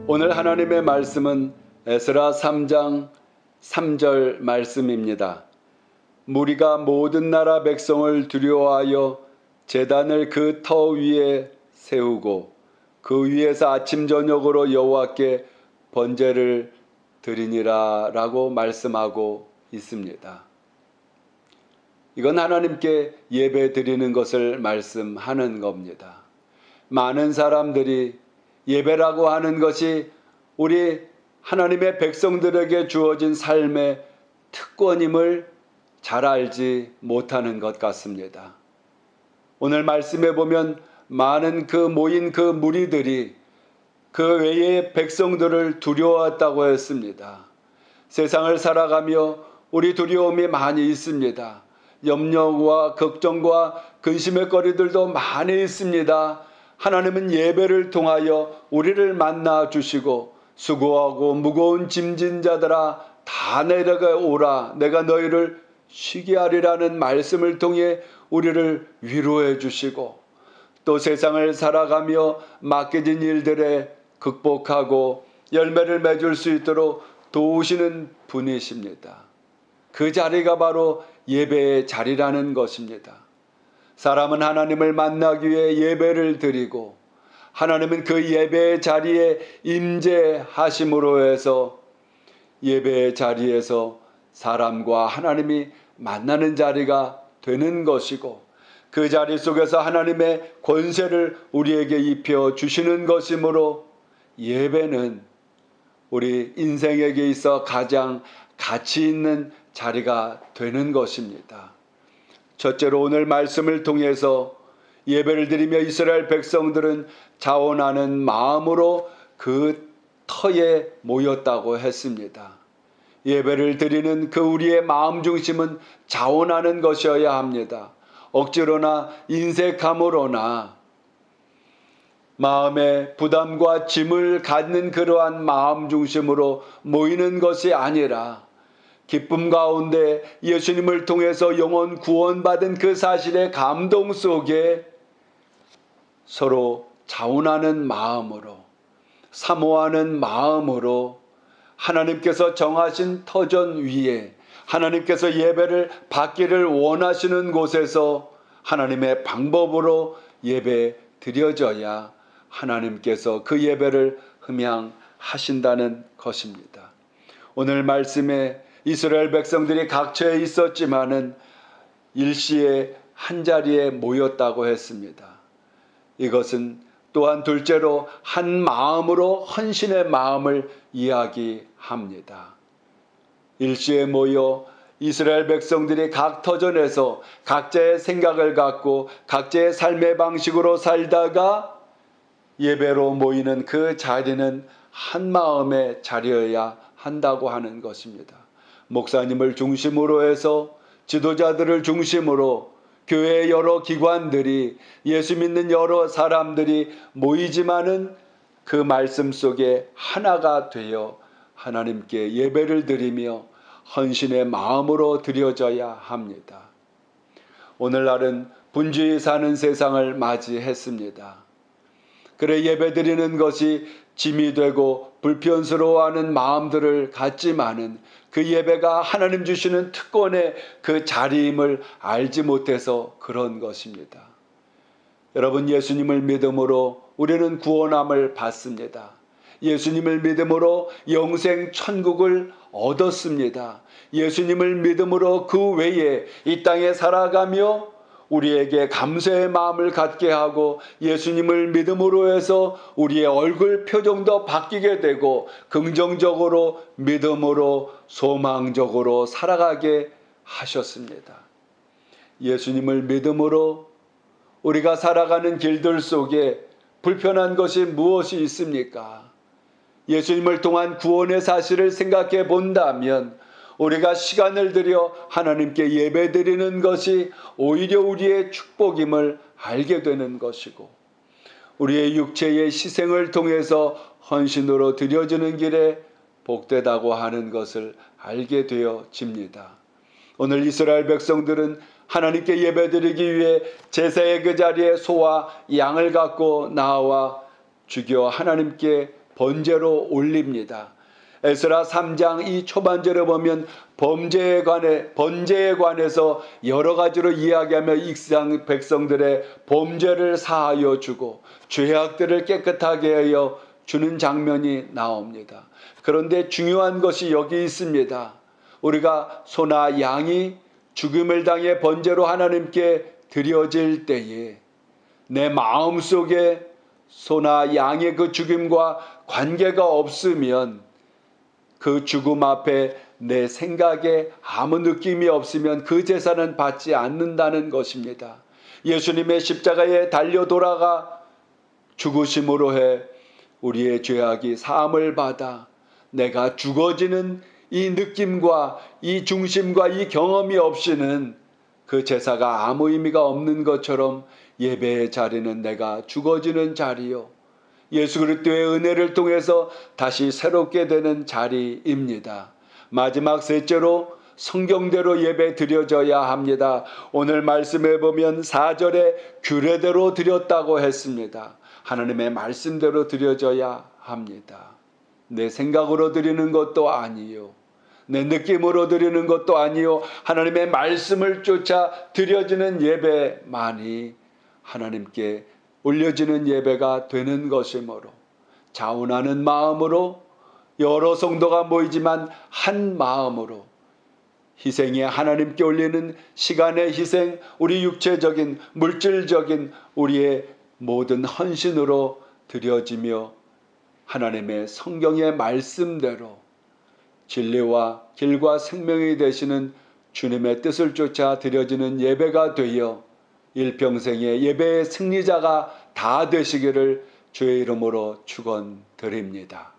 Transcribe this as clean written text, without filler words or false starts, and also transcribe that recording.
오늘 하나님의 말씀은 에스라 3장 3절 말씀입니다. 무리가 모든 나라 백성을 두려워하여 제단을 그 터 위에 세우고 그 위에서 아침 저녁으로 여호와께 번제를 드리니라 라고 말씀하고 있습니다. 이건 하나님께 예배 드리는 것을 말씀하는 겁니다. 많은 사람들이 예배라고 하는 것이 우리 하나님의 백성들에게 주어진 삶의 특권임을 잘 알지 못하는 것 같습니다. 오늘 말씀에 보면 많은 모인 그 무리들이 그 외의 백성들을 두려워했다고 했습니다. 세상을 살아가며 우리 두려움이 많이 있습니다. 염려와 걱정과 근심의 거리들도 많이 있습니다. 하나님은 예배를 통하여 우리를 만나 주시고 수고하고 무거운 짐진 자들아 다 내려가 오라 내가 너희를 쉬게 하리라는 말씀을 통해 우리를 위로해 주시고 또 세상을 살아가며 맡겨진 일들에 극복하고 열매를 맺을 수 있도록 도우시는 분이십니다. 그 자리가 바로 예배의 자리라는 것입니다. 사람은 하나님을 만나기 위해 예배를 드리고 하나님은 그 예배의 자리에 임재하심으로 해서 예배의 자리에서 사람과 하나님이 만나는 자리가 되는 것이고 그 자리 속에서 하나님의 권세를 우리에게 입혀 주시는 것이므로 예배는 우리 인생에게 있어 가장 가치 있는 자리가 되는 것입니다. 첫째로 오늘 말씀을 통해서 예배를 드리며 이스라엘 백성들은 자원하는 마음으로 그 터에 모였다고 했습니다. 예배를 드리는 그 우리의 마음 중심은 자원하는 것이어야 합니다. 억지로나 인색함으로나 마음의 부담과 짐을 갖는 그러한 마음 중심으로 모이는 것이 아니라 기쁨 가운데 예수님을 통해서 영혼 구원받은 그 사실의 감동 속에 서로 자원하는 마음으로 사모하는 마음으로 하나님께서 정하신 터전 위에 하나님께서 예배를 받기를 원하시는 곳에서 하나님의 방법으로 예배 드려져야 하나님께서 그 예배를 흠양하신다는 것입니다. 오늘 말씀에 이스라엘 백성들이 각처에 있었지만은 일시에 한자리에 모였다고 했습니다. 이것은 또한 둘째로 한 마음으로 헌신의 마음을 이야기합니다. 일시에 모여 이스라엘 백성들이 각 터전에서 각자의 생각을 갖고 각자의 삶의 방식으로 살다가 예배로 모이는 그 자리는 한 마음의 자리여야 한다고 하는 것입니다. 목사님을 중심으로 해서 지도자들을 중심으로 교회의 여러 기관들이 예수 믿는 여러 사람들이 모이지만은 그 말씀 속에 하나가 되어 하나님께 예배를 드리며 헌신의 마음으로 드려져야 합니다. 오늘날은 분주히 사는 세상을 맞이했습니다. 그래 예배 드리는 것이 짐이 되고 불편스러워하는 마음들을 갖지만은 그 예배가 하나님 주시는 특권의 그 자리임을 알지 못해서 그런 것입니다. 여러분 예수님을 믿음으로 우리는 구원함을 받습니다. 예수님을 믿음으로 영생 천국을 얻었습니다. 예수님을 믿음으로 그 외에 이 땅에 살아가며 우리에게 감사의 마음을 갖게 하고 예수님을 믿음으로 해서 우리의 얼굴 표정도 바뀌게 되고 긍정적으로 믿음으로 소망적으로 살아가게 하셨습니다. 예수님을 믿음으로 우리가 살아가는 길들 속에 불편한 것이 무엇이 있습니까? 예수님을 통한 구원의 사실을 생각해 본다면 우리가 시간을 들여 하나님께 예배드리는 것이 오히려 우리의 축복임을 알게 되는 것이고 우리의 육체의 희생을 통해서 헌신으로 드려지는 길에 복되다고 하는 것을 알게 되어집니다. 오늘 이스라엘 백성들은 하나님께 예배드리기 위해 제사의 그 자리에 소와 양을 갖고 나와 죽여 하나님께 번제로 올립니다. 에스라 3장 이 초반절에 보면 번제에 관해서 여러 가지로 이야기하며 이스라엘 백성들의 범죄를 사하여 주고 죄악들을 깨끗하게 하여 주는 장면이 나옵니다. 그런데 중요한 것이 여기 있습니다. 우리가 소나 양이 죽음을 당해 번제로 하나님께 드려질 때에 내 마음속에 소나 양의 그 죽음과 관계가 없으면, 그 죽음 앞에 내 생각에 아무 느낌이 없으면 그 제사는 받지 않는다는 것입니다. 예수님의 십자가에 달려 돌아가 죽으심으로 해 우리의 죄악이 사함을 받아 내가 죽어지는 이 느낌과 이 중심과 이 경험이 없이는 그 제사가 아무 의미가 없는 것처럼 예배의 자리는 내가 죽어지는 자리요, 예수 그리스도의 은혜를 통해서 다시 새롭게 되는 자리입니다. 마지막 셋째로 성경대로 예배 드려져야 합니다. 오늘 말씀에 보면 4절에 규례대로 드렸다고 했습니다. 하나님의 말씀대로 드려져야 합니다. 내 생각으로 드리는 것도 아니요, 내 느낌으로 드리는 것도 아니요, 하나님의 말씀을 쫓아 드려지는 예배만이 하나님께 올려지는 예배가 되는 것이므로, 자원하는 마음으로 여러 성도가 모이지만 한 마음으로 희생에 하나님께 올리는 시간의 희생, 우리 육체적인 물질적인 우리의 모든 헌신으로 드려지며 하나님의 성경의 말씀대로 진리와 길과 생명이 되시는 주님의 뜻을 쫓아 드려지는 예배가 되어 일평생의 예배의 승리자가 다 되시기를 주의 이름으로 축원드립니다.